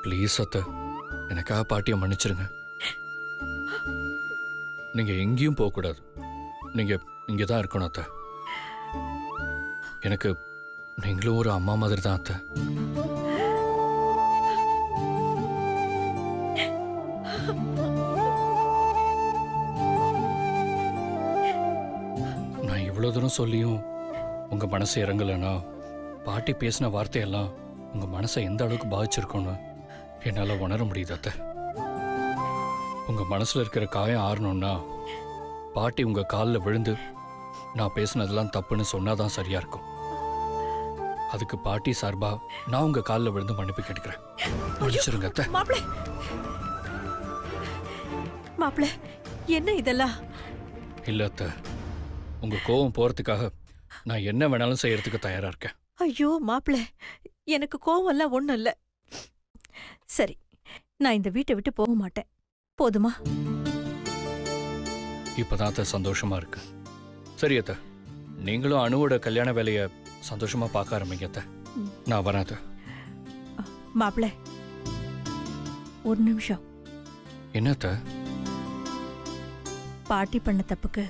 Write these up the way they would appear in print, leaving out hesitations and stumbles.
Please அத்தை, எனக்காக பாட்டியை மன்னிச்சிருங்க. நீங்க எங்கேயும் போகக்கூடாது. நீங்க இங்கே தான் இருக்கணும் அத்தை. எனக்கு நீங்களும் ஒரு அம்மா மாதிரி தான் அத்தை. நான் இவ்வளோ தூரம் சொல்லியும் உங்க மனசு இறங்கலைன்னா பாட்டி பேசின வார்த்தையெல்லாம் உங்க மனசை எந்த அளவுக்கு பாதிச்சிருக்கோன்னு என்னால் உணர முடியுது அத்தை. உங்க மனசுல இருக்கிற காயம் ஆறணும்னா பாட்டி உங்க காலில் விழுந்து நான் பேசினதெல்லாம் தப்புன்னு சொன்னாதான் சரியா இருக்கும். அதுக்கு பாட்டி சார்பா நான் உங்க காலில் விழுந்து மன்னிப்பு கேட்டுக்கிறேன். மன்னிச்சிருங்க அத்தை. மாப்பிள, என்ன இதெல்லாம்? இல்ல அத்தை, உங்க கோவம் போறதுக்காக நான் என்ன வேணாலும் செய்யறதுக்கு தயாரா இருக்கேன். ஐயோ மாப்பிள, எனக்கு கோவம்லாம் ஒண்ணும் இல்ல. சரி, நான் இந்த வீட்டை விட்டு போக மாட்டேன். போதுமா? இப்பதான் அத்தை சந்தோஷமா இருக்கு. சரி அத்தை, நீங்களும் அணுவோட கல்யாண வேலையை சந்தோஷமா பார்க்க ஆரம்பிங்க அத்தை. நான் வரேன் அத்தை. மாப்பிள, ஒரு நிமிஷம். என்ன அத்தை? பாட்டி பண்ண தப்புக்கு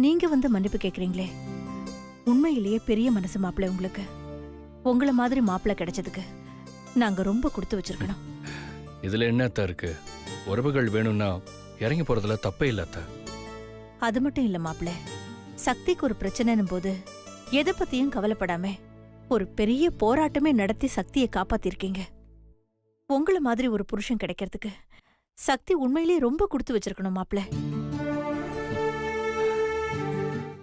நீங்க வந்து மன்னிப்பு கேக்குறீங்களே, உண்மையிலேயே பெரிய மனசு மாப்பிள உங்களுக்கு. உங்கள மாதிரி மாப்பிள கிடைச்சதுக்கு நாங்க ரொம்ப கொடுத்து வச்சிருக்கணும். இதுல என்ன அத்தை இருக்கு? உறவுகள் வேணும்னா இறங்கி போறதுல தப்பே இல்ல அத்தை. அது மட்டும் இல்ல மாப்பிள, சக்திக்கு ஒரு பிரச்சனைன்னு போது எதை பத்தியும் கவலைப்படாம ஒரு பெரிய போராட்டமே நடத்தி சக்தியை காப்பாத்திருக்கீங்க. உங்கள மாதிரி ஒரு புருஷன் கிடைக்கிறதுக்கு சக்தி உண்மையிலேயே ரொம்ப கொடுத்து வச்சிருக்கணும் மாப்பிள.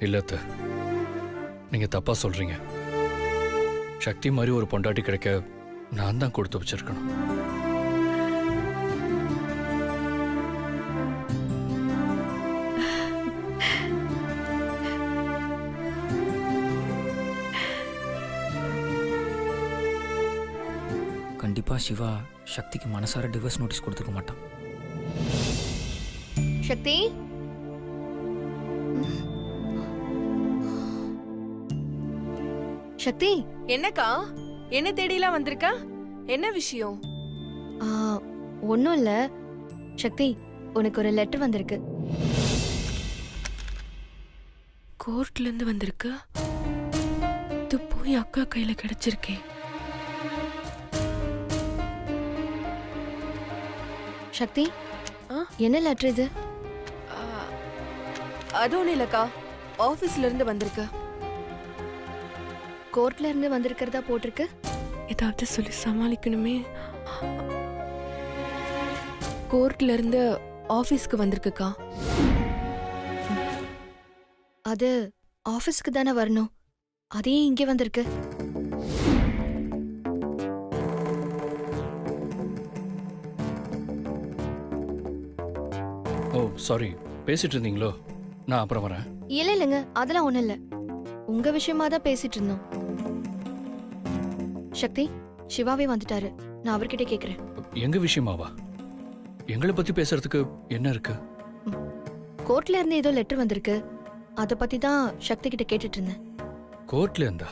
இல்ல அத்தை, நீங்க தப்பா சொல்றீங்க. சக்தி மாதிரி ஒரு பொண்டாட்டி கிடைக்க நான் தான் கொடுத்து வச்சிருக்கணும். கண்டிப்பா சிவா சக்திக்கு மனசார டிவோர்ஸ் நோட்டீஸ் கொடுத்துக்க மாட்டான். சக்தி, சக்தி. என்னக்கா, என்ன தேடிலாம் வந்திருக்கா? என்ன விஷயம்? ஒன்னும் இல்ல சக்தி, உனக்கு ஒரு லெட்டர் வந்திருக்கு. கோர்ட்ல இருந்து வந்திருக்கு. இது போய் அக்கா கையில கிடைச்சிருக்கே. சக்தி, என்ன லெட்டர் இது? அது ஒண்ணு இல்லக்கா, ஆபீஸ்ல இருந்து வந்திருக்கு. கோர்ட்ல இருந்து வந்திருக்கிறதா போட்டிருக்கு. ஏதாவது சொல்லி சமாளிக்கணுமே. கோர்ட்ல இருந்து ஆபீஸ்க்கு வந்திருக்குக்கா. அது ஆபீஸ்க்கு தானே வரணும், அதே இங்கே வந்திருக்கு. ஓ சாரி, பேசிட்டு இருந்தீங்களோ? நான் அப்புறம் வரேன். இல்லைங்க, அதெல்லாம் ஒண்ணும் இல்ல. உங்க விஷயமா தான் பேசிட்டு இருந்தோம். சக்தி, சிவாவே வந்துட்டாரு. நான் அவர்கிட்ட கேக்குறேன். எங்க விஷயமாவா? எங்களை பத்தி பேசுறதுக்கு என்ன இருக்கு? கோர்ட்ல இருந்து ஏதோ லெட்டர் வந்திருக்கு, அத பத்தி தான் சக்தி கிட்ட கேட்டுட்டு இருந்தேன். கோர்ட்ல இருந்தா?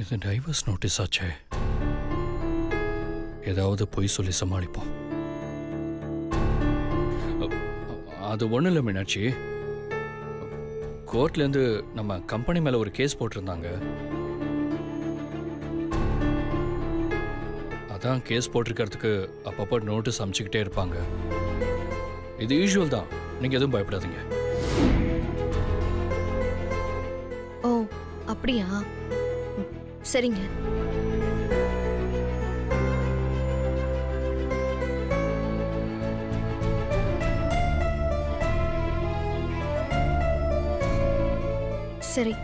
இது டைவர்ஸ் நோட்டீஸ் ஆச்சே. ஏதாவது பொய் சொல்லி சமாளிப்போம். அது ஒன்றும் இல்லை மீனாட்சி, கோர்ட்லேருந்து நம்ம கம்பெனி மேலே ஒரு கேஸ் போட்டிருந்தாங்க. அதான் கேஸ் போட்டிருக்கிறதுக்கு அப்பப்போ நோட்டீஸ் அனுப்பிச்சிக்கிட்டே இருப்பாங்க. இது யூஷுவல் தான், நீங்கள் எதுவும் பயப்படாதீங்க. ஓ அப்படியா? சரிங்க. சரி,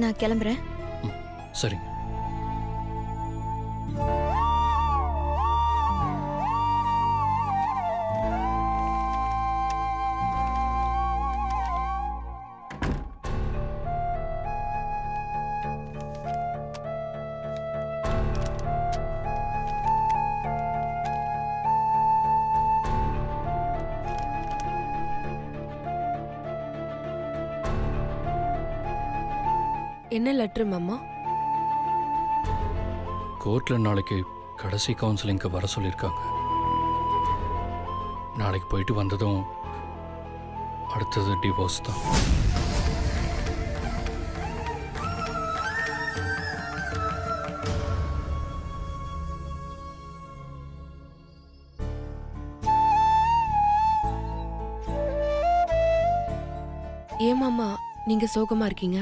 நான் கிளம்புறேன். சரிங்க. என்ன லெட்டர் மாமா? கோர்ட்ல நாளைக்கு கடைசி கவுன்சிலிங்க்கு வர சொல்லியிருக்காங்க. நாளைக்கு போயிட்டு வந்ததும் அடுத்தது டிவோர்ஸ் தான். ஏன் மாமா நீங்க சோகமா இருக்கீங்க?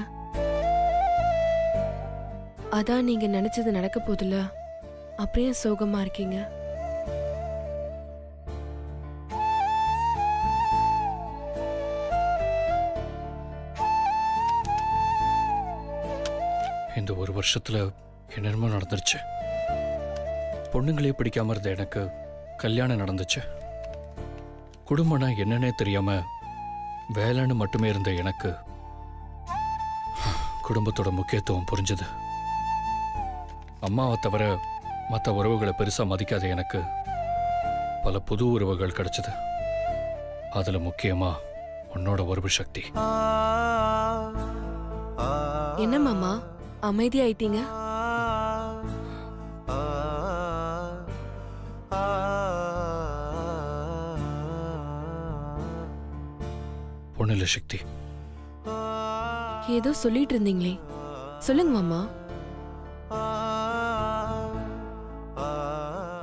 அதான் நீங்க நினைச்சது நடக்க போதில்ல, அப்படியே சோகமா இருக்கீங்க. இந்த ஒரு வருஷத்துல என்னென்னமோ நடந்துருச்சு. பொண்ணுங்களே பிடிக்காம இருந்த எனக்கு கல்யாணம் நடந்துச்சு. குடும்பம்னா என்னன்னே தெரியாம வேலைன்னு மட்டுமே இருந்த எனக்கு குடும்பத்தோட முக்கியத்துவம் புரிஞ்சுது. அம்மாவை தவிர மற்ற உறவுகளை பெருசா மதிக்காத எனக்கு பல புது உறவுகள் கிடைச்சது. அதுல முக்கியமா உன்னோட உறவு சக்தி. என்ன மாமா அமைதியாயிட்டீங்க? ஒண்ணு இல்ல சக்தி, ஏதோ சொல்லிட்டு இருந்தீங்களே, சொல்லுங்க மாமா.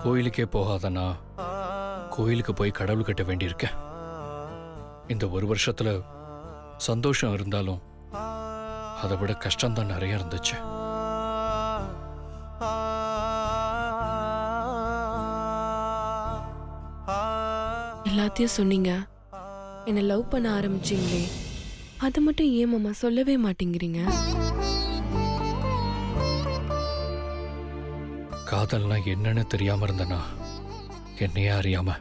கோயிலுக்கே போகாதனா கோயிலுக்கு போய் கடவுள் கட்ட வேண்டியிருக்கேன். இந்த ஒரு வருஷத்துல சந்தோஷம் இருந்தாலும் அதை விட கஷ்டம்தான் நிறைய இருந்துச்சு. எல்லாத்தையும் சொன்னீங்க, என்ன லவ் பண்ண ஆரம்பிச்சீங்களே, அது மட்டும் ஏன் மாமா சொல்லவே மாட்டேங்கிறீங்க? காதல்னா என்னன்னு தெரியாம இருந்தனா என்னையே அறியாம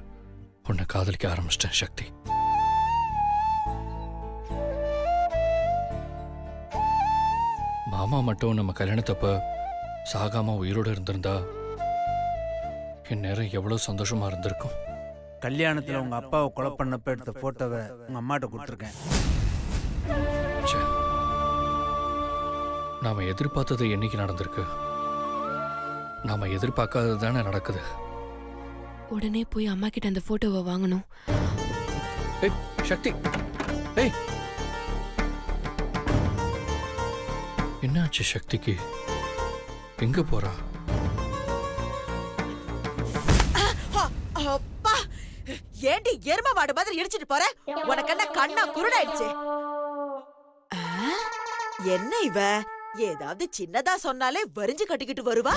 உன்னை காதலிக்க ஆரம்பிச்சிட்டேன் சக்தி. மாமா மட்டும் நம்ம கல்யாணத்தப்ப சாகாம உயிரோட இருந்திருந்தா இந்நேரம் எவ்வளவு சந்தோஷமா இருந்திருக்கும். கல்யாணத்துல உங்க அப்பாவை கொலை பண்ணப்ப எடுத்த போட்டோவை உங்க அம்மாட்ட கொடுத்துருக்கேன். ச்சே. நாம எதிர்பார்த்தது என்னைக்கு நடந்திருக்கு? நாம எதிர்பார்க்காதது தானே நடக்குது. உடனே போய் அம்மா கிட்ட அந்த போட்டோவை வாங்கணும். ஏய் சக்தி, ஏய் என்னாச்சு சக்திக்கு? எங்க போறா? அப்பா, ஏண்டி எரும மாடு மாதிரி இடிச்சிட்டு போற? உனக்கு என்ன கண்ணா குருடாயிடுச்சு? என்ன இவ ஏதாவது சின்னதா சொன்னாலே வரிஞ்சு கட்டிக்கிட்டு வருவா.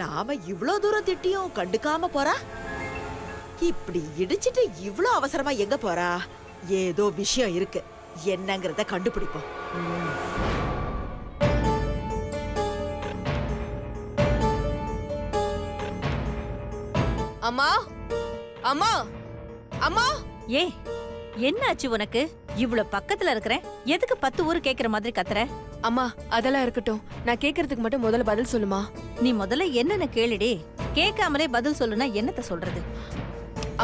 நாம இவ்ளோ தூரம் திட்டியும் கண்டுக்காம போறா. இப்படி இடிச்சிட்டு இவ்ளோ அவசரமா எங்க போறா? ஏதோ விஷயம் இருக்கு, என்னங்கறத கண்டுபிடிப்போம். அம்மா, அம்மா, அம்மா. ஏ என்னாச்சு உனக்கு? இவ்ளோ பக்கத்துல இருக்கிறேன், எதுக்கு 10 ஊரு கேக்குற மாதிரி கத்துற? அம்மா அதெல்லாம் இருக்கட்டும், நான் கேக்குறதுக்கு மட்டும் முதல்ல பதில் சொல்லுமா. நீ முதல்ல என்னன்னு கேளுடி. கேட்காமலே பதில் சொல்லுனா என்னத்த சொல்றது?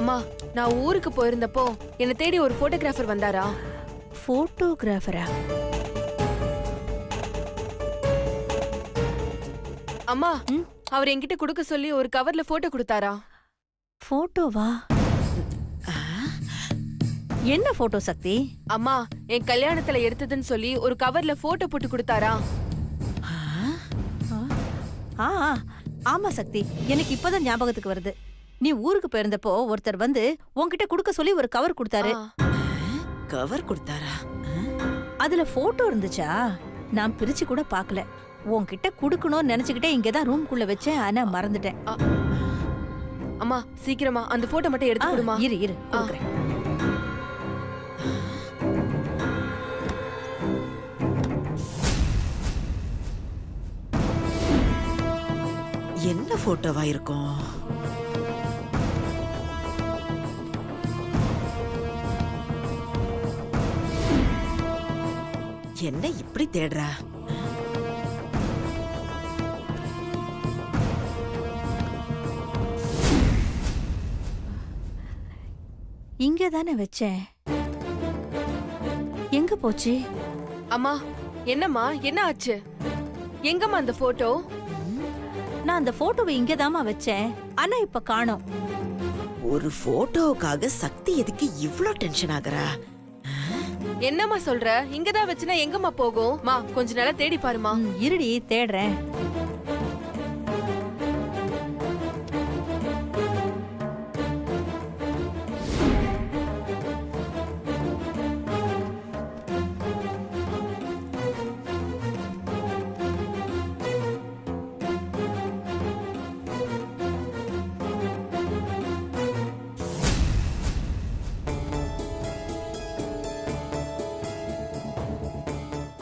அம்மா, நான் ஊருக்கு போயிருந்தப்போ என்னை தேடி ஒரு போட்டோகிராஃபர் வந்தாரா? போட்டோகிராஃபரா? அம்மா, அவர் என்கிட்ட கொடுக்க சொல்லி ஒரு கவர்ல போட்டோ கொடுத்தாரா? போட்டோவா? என்ன போட்டோ சக்தி? அம்மா, என் கல்யாணத்துல எடுத்ததுன்னு சொல்லி ஒரு கவர்ல போட்டோ போட்டு கொடுத்தாரா? ஆ ஆமா சக்தி, எனக்கு இப்பதான் ஞாபகத்துக்கு வருது. நீ ஊருக்கு போயிருந்தப்போ ஒருத்தர் வந்து உன்கிட்ட குடுக்க சொல்லி ஒரு கவர் கொடுத்தாரு. கவர் கொடுத்தாரா? அதுல போட்டோ இருந்துச்சா? நான் பிரிச்சு கூட பாக்கல. உன்கிட்ட குடுக்கணும்னு நினைச்சுக்கிட்டே இங்கதான் ரூம்குள்ள வச்சேன், ஆனா மறந்துட்டேன். அம்மா சீக்கிரமா அந்த போட்டோ மட்டும் எடுத்து கொடுமா. இரு கொடுக்குறேன். என்ன போட்டோவா இருக்கும்? என்ன இப்படி தேடுறா? இங்க தானே வச்சேன், எங்க போச்சு? அம்மா, என்னம்மா என்ன ஆச்சு? எங்கம்மா அந்த போட்டோ? நான் அந்த போட்டோவை இங்கதாம்மா வச்சேன். ஆனா இப்ப காணோம். ஒரு போட்டோவுக்காக சக்தி எதுக்கு இவ்ளோ டென்ஷன் ஆகுறா? என்னம்மா சொல்ற? இங்கதான் வச்சுனா எங்கம்மா போகும்? மா கொஞ்ச நேரம் தேடி பாருமா. இருடி தேடுறேன்.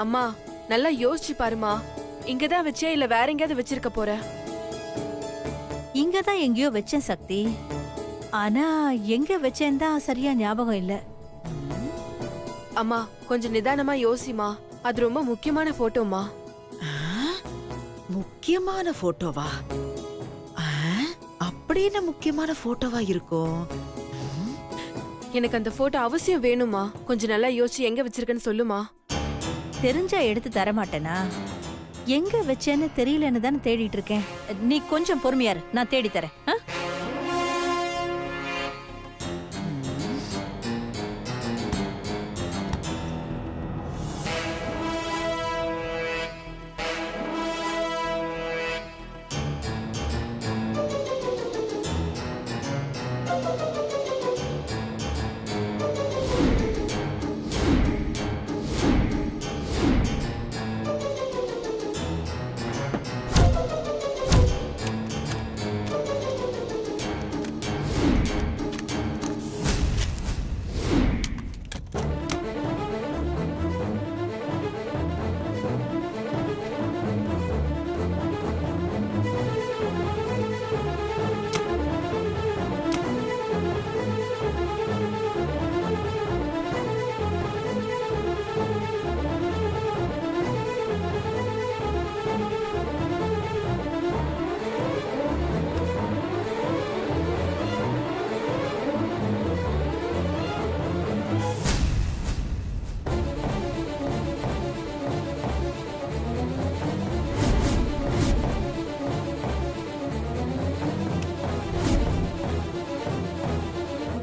அம்மா நல்லா யோசிச்சு பாருமா. இங்கதான் வச்சே இல்ல வேற எங்கயாவது வச்சிருக்க போற? இங்கதான் எங்கேயோ வச்சேன் சக்தி. ஆனா எங்க வச்சேன் தான் சரியா ஞாபகம் இல்ல. அம்மா கொஞ்சம் நிதானமா யோசிமா. அது ரொம்ப முக்கியமான போட்டோமா. முக்கியமான போட்டோவா? அப்படி என்ன முக்கியமான போட்டோவா இருக்கும்? எனக்கு அந்த போட்டோ அவசியம் வேணுமா. கொஞ்சம் நல்லா யோசிச்சு எங்க வச்சிருக்கேன்னு சொல்லுமா. தெரிஞ்சா எடுத்து தர மாட்டேனா? எங்க வச்சேன்னு தெரியலன்னு தானே தேடிட்டு இருக்கேன். நீ கொஞ்சம் பொறுமையா இரு, நான் தேடி தரேன். ஆ?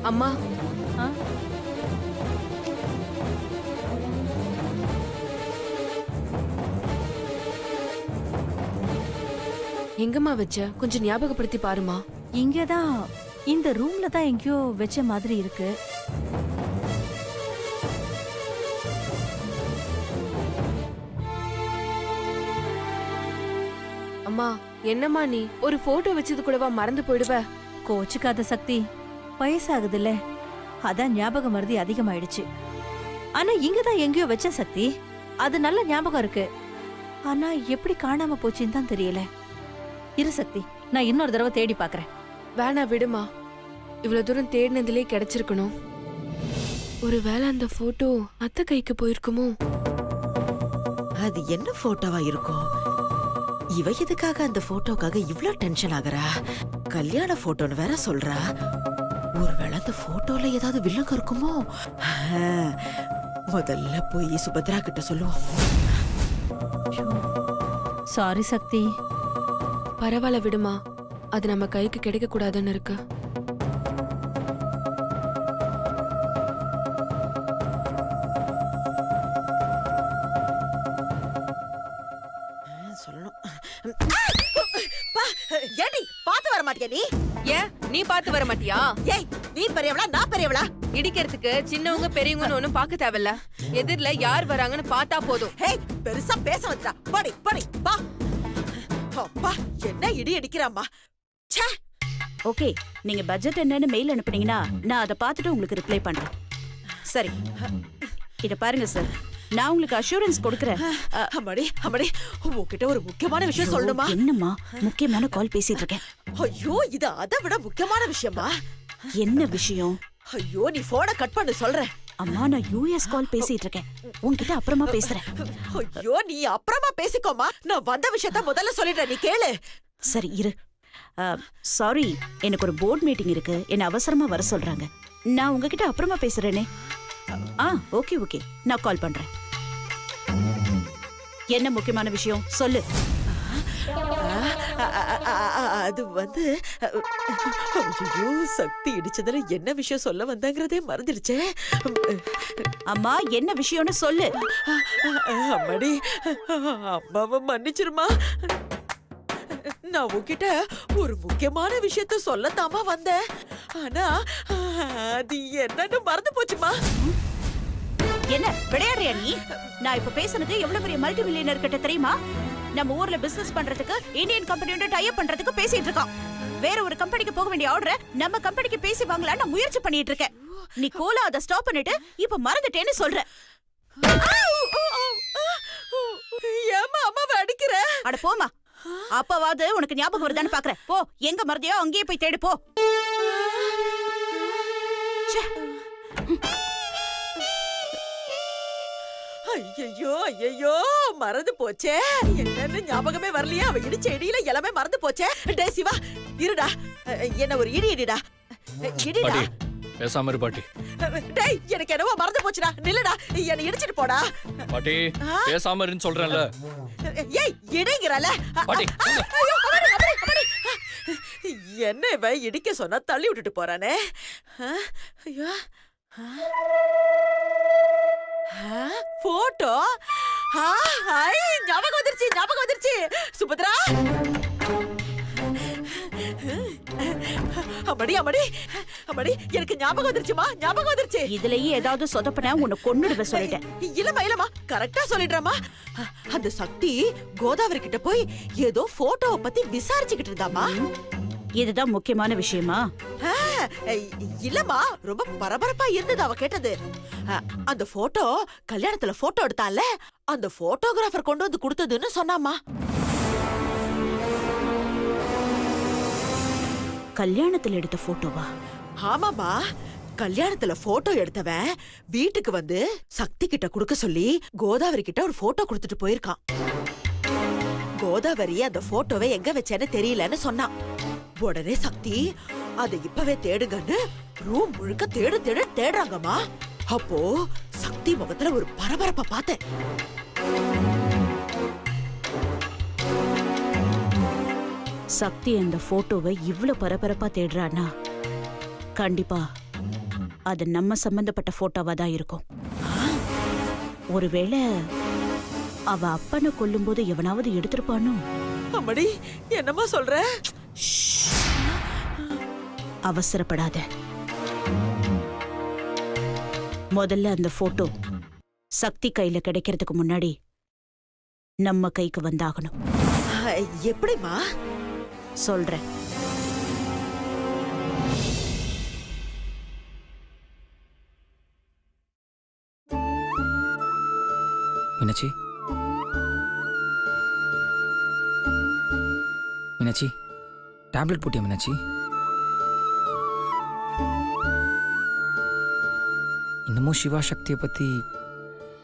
அம்மா ஆ? எங்கம்மா வச்ச? கொஞ்சம் ஞாபகப்படுத்தி பாருமா. இங்கதான் இந்த ரூம்ல தான் எங்கேயோ வச்ச மாதிரி இருக்கு. அம்மா என்னம்மா நீ ஒரு போட்டோ வச்சது கூடவா மறந்து போயிடுவ? கோச்சுக்காத சக்தி, வயசாகுதுல்ல, அதான் ஞாபக மருதி அதிகமாயிடுச்சு. ஆனா இங்கதான் எங்கேயோ வச்ச சக்தி, அது நல்ல ஞாபகம் இருக்கு. ஆனா எப்படி காணாம போச்சுன்னு தான் தெரியல. இரு சக்தி, நான் இன்னொரு தடவை தேடி பாக்குறேன். வேணா விடுமா. இவ்வளவு தூரம் தேடினதுலயே கிடைச்சிருக்கணும். ஒருவேளை அந்த போட்டோ அத்தை கைக்கு போயிருக்குமோ? அது என்ன போட்டோவா இருக்கும்? இவ எதுக்காக அந்த போட்டோக்காக இவ்ளோ டென்ஷன் ஆகுறா? கல்யாண போட்டோன்னு வேற சொல்றா. ஒருவேளை அந்த போட்டோல ஏதாவது வில்லங்க இருக்குமோ? முதல்ல போய் சுபத்ரா கிட்ட சொல்லுவோம். சாரி சக்தி. பரவாயில்ல விடுமா. அது நம்ம கைக்கு கிடைக்க கூடாதுன்னு இருக்கு. சொல்லணும். ஏடி பாத்து வர மாட்டியா நீ? ஏன் நீ பார்த்து வர மாட்டியா? ஏய், நீ பெரியவளா நான் பெரியவளா? இடிக்கிறதுக்கு சின்னவங்க பெரியவங்கன்னு ஒண்ணும் பார்க்க தேவையில்ல. எதிரில யார் வராங்கன்னு பார்த்தா போதும். ஹேய், பெருசா பேச வந்துடா. படி படி பா. அப்பா, என்ன இடி அடிக்கிறாம்மா. ச்சே. ஓகே, நீங்க பட்ஜெட் என்னன்னு மெயில் அனுப்புனீங்கன்னா நான் அதை பார்த்துட்டு உங்களுக்கு ரிப்ளை பண்றேன். சரி, இத பாருங்க சார், நான் உங்களுக்கு அஷூரன்ஸ் கொடுக்கறேன். அம்மாடி அம்மாடி, உன்கிட்ட ஒரு முக்கியமான விஷயம் சொல்லணுமா? என்னம்மா முக்கியமான கால் பேசிட்டு இருக்கேன். ஐயோ, இது அதை விட முக்கியமான விஷயமா? என்ன விஷயம்? ஐயோ, நீ போனை கட் பண்ணு சொல்றேன். அம்மா, நான் யூஎஸ் கால் பேசிட்டு இருக்கேன். உன்கிட்ட அப்புறமா பேசுறேன். ஐயோ, நீ அப்புறமா பேசிக்கோமா. நான் வந்த விஷயத்த முதல்ல சொல்லிடுறேன், நீ கேளு. சரி இரு. சாரி, எனக்கு ஒரு போர்ட் மீட்டிங் இருக்கு, என்ன அவசரமா வர சொல்றாங்க. நான் உங்ககிட்ட அப்புறமா பேசுறேனே. ஓகே ஓகே, நான் கால் பண்றேன். என்ன முக்கியமான விஷயம் சொல்லு. அது வந்து ஐயோ, சக்தி இடிச்சதுல என்ன விஷயம் சொல்ல வந்தாங்கிறதே மறந்துடுச்சே. அம்மா என்ன விஷயம்னு சொல்லு. அம்மாடி, அம்மாவை மன்னிச்சிருமா. நான் உன்கிட்ட ஒரு முக்கியமான விஷயத்த சொல்லத்தாமா வந்தேன். ஆனா அது என்னன்னு மறந்து போச்சுமா. என்ன விளையாடுறியா நீ? நான் இப்ப பேசுனது எவ்வளவு பெரிய மல்டி மில்லியனர் கிட்ட தெரியுமா? நம்ம ஊர்ல பிசினஸ் பண்றதுக்கு இந்தியன் கம்பெனியோட டை அப் பண்றதுக்கு பேசிட்டு இருக்கோம். வேற ஒரு கம்பெனிக்கு போக வேண்டிய ஆர்டரை நம்ம கம்பெனிக்கு பேசி வாங்கலாம்னு நான் முயற்சி பண்ணிட்டு இருக்கேன். நீ கோலா அதை ஸ்டாப் பண்ணிட்டு இப்ப மறந்துட்டேன்னு சொல்ற. ஏமா அம்மாவை அடிக்கிற? அட போமா. அப்பவாவது உனக்கு ஞாபகம் வருதான்னு பாக்குறேன். போ, எங்க மறதியோ அங்கேயே போய் தேடு போ. ஐயோ ஐயோ, மறந்து போச்சே. என்னன்னு ஞாபகமே வரலையா? அவ இடிச்ச இடியில எல்லாமே மறந்து போச்சே. டே சிவா, இருடா, என்ன ஒரு இடி இடிடா. இடிடா. பாட்டி பேசாம இரு பாட்டி. டேய், எனக்கு என்னவோ மறந்து போச்சுடா. நில்லுடா, என்ன இடிச்சிட்டு போடா. பாட்டி பேசாம இருன்னு சொல்றேன்ல. ஏய், இடிங்கறல. பாட்டி ஐயோ, அம்மாடி, அம்மாடி, அம்மாடி. என்ன இவ இடிக்க சொன்னா தள்ளி விட்டுட்டு போறானே. ஐயோ, போட்டோ. ஞாபகம் வந்துருச்சு, ஞாபகம் வந்துருச்சு. சுபத்ரா, அம்மாடி அம்மாடி அம்மாடி, எனக்கு ஞாபகம் வந்துருச்சுமா, ஞாபகம் வந்துருச்சு. இதுலயே ஏதாவது சொதப்பன உன்னை கொன்னுடுவே சொல்லிட்டேன். இல்லம்மா இல்லம்மா, கரெக்டா சொல்லிடுறமா. அந்த சக்தி கோதாவரி கிட்ட போய் ஏதோ போட்டோவை பத்தி விசாரிச்சுக்கிட்டு இருந்தாமா. இதுதான் முக்கியமான விஷயமா? இல்லம்மா, ரொம்ப பரபரப்பா இருந்தது அவ கேட்டது. அந்த போட்டோ கல்யாணத்துல போட்டோ எடுத்தால, அந்த போட்டோகிராஃபர் கொண்டு வந்து கொடுத்ததுன்னு சொன்னாமா. கல்யாணத்துல எடுத்த போட்டோவா? ஆமாமா, கல்யாணத்துல போட்டோ எடுத்தவன் வீட்டுக்கு வந்து சக்தி கிட்ட குடுக்க சொல்லி கோதாவரி கிட்ட ஒரு போட்டோ கொடுத்துட்டு போயிருக்கான். கோதாவரி அந்த போட்டோவை எங்க வச்சேன்னு தெரியலன்னு சொன்னான். உடனே சக்தி அதை இப்பவே தேடுங்கன்னு ரூம் முழுக்க தேடு தேடு தேடுறாங்கம்மா. அப்போ சக்தி முகத்துல ஒரு பரபரப்ப பார்த்தேன். சக்தி அந்த போட்டோவை இவ்ளோ பரபரப்பா தேடுறான்னா கண்டிப்பா அது நம்ம சம்பந்தப்பட்ட போட்டோவா தான் இருக்கும். ஒருவேளை அவ அப்பனை கொல்லும்போது எவனாவது எடுத்திருப்பானோ? அம்மாடி, என்னம்மா சொல்ற? அவசரப்படாத. முதல்ல அந்த போட்டோ சக்தி கையில கிடைக்கிறதுக்கு முன்னாடி நம்ம கைக்கு வந்தாகணும். எப்படிமா? சொல்றேன். மீனாட்சி, மீனாட்சி டேப்லெட் போட்டியா மீனாட்சி? இன்னமும் சிவா சக்தியை பத்தி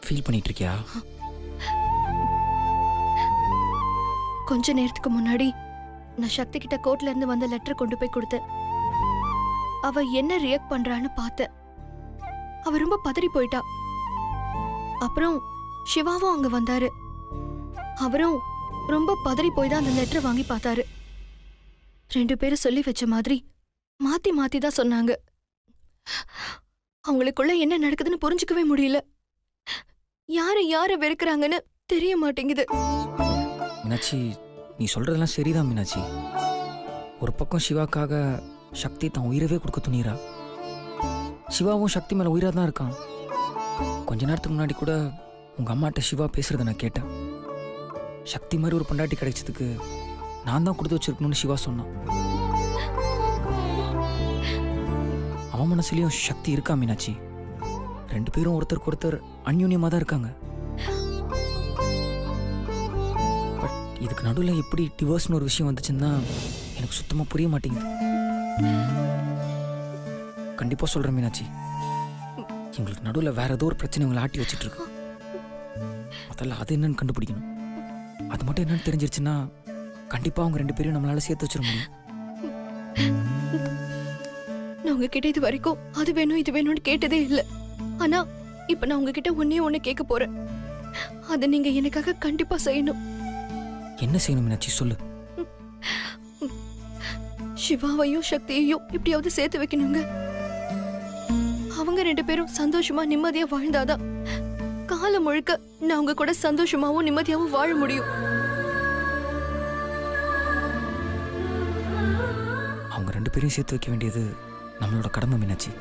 ஃபீல் பண்ணிட்டு இருக்கியா? கொஞ்ச நேரத்துக்கு முன்னாடி நான் சக்தி கிட்ட கோர்ட்ல இருந்து வந்த லெட்டர் கொண்டு போய் கொடுத்தேன். அவ என்ன ரியாக்ட் பண்றான்னு பார்த்தேன். அவ ரொம்ப பதறி போயிட்டா. அப்புறம் சிவாவும் அங்க வந்தாரு. அவரும் ரொம்ப பதறி போய் தான் அந்த லெட்டர் வாங்கி பார்த்தாரு. 2 பேரும் சொல்லி வச்ச மாதிரி மாத்தி மாத்தி தான் சொன்னாங்க. அவங்களுக்குள்ள என்ன நடக்குதுன்னு புரிஞ்சுக்கவே முடியல. யார வெறுக்கிறாங்கன்னு தெரிய மாட்டேங்குது. மீனாட்சி, நீ சொல்றதெல்லாம் சரிதான் மீனாட்சி. ஒரு பக்கம் சிவாக்காக சக்தி தான் உயிரவே கொடுக்க துணிறா. சிவாவும் சக்தி மேல உயிரா தான் இருக்கான். கொஞ்ச நேரத்துக்கு முன்னாடி கூட உங்க அம்மாட்ட சிவா பேசுறத நான் கேட்டேன். சக்தி மாதிரி ஒரு பொண்டாட்டி கிடைச்சதுக்கு நான் தான் கொடுத்து வச்சிருக்கணும்னு சிவா சொன்னான். அவன் மனசுலயும் சக்தி இருக்கா மீனாட்சி. 2 பேரும் ஒருத்தருக்கு ஒருத்தர் அந்யூன்யமா தான் இருக்காங்க. பட் இதுக்கு நடுவில் எப்படி டிவோர்ஸ்னு ஒரு விஷயம் வந்துச்சுன்னா எனக்கு சுத்தமா புரிய மாட்டேங்குது. கண்டிப்பா சொல்றேன் மீனாட்சி, எங்களுக்கு நடுவில் வேற ஏதோ ஒரு பிரச்சனை உங்களை ஆட்டி வச்சுட்டு இருக்கு. முதல்ல அது என்னன்னு கண்டுபிடிக்கணும். அது மட்டும் என்னன்னு தெரிஞ்சிருச்சுன்னா கண்டிப்பா அவங்க 2 பேரையும் நம்மளால சேர்த்து வச்சிட முடியும். நான் உங்ககிட்ட இது வரைக்கும் அது வேணும் இது வேணும்னு கேட்டதே இல்லை. ஆனா இப்ப நான் உங்ககிட்ட ஒண்ணே ஒண்ணு கேட்க போறேன். அதை நீங்க எனக்காக கண்டிப்பா செய்யணும். என்ன செய்யணும் மீனாட்சி சொல்லு. சிவாவையும் சக்தியையும் எப்படியாவது சேர்த்து வைக்கணுங்க. அவங்க 2 பேரும் சந்தோஷமா நிம்மதியா வாழ்ந்தாதான் காலம் முழுக்க நான் அவங்க கூட சந்தோஷமாவும் நிம்மதியாவும் வாழ முடியும். அவங்க 2 பேரையும் சேர்த்து வைக்க வேண்டியது நம்மளோட கடமை மீனாட்சி.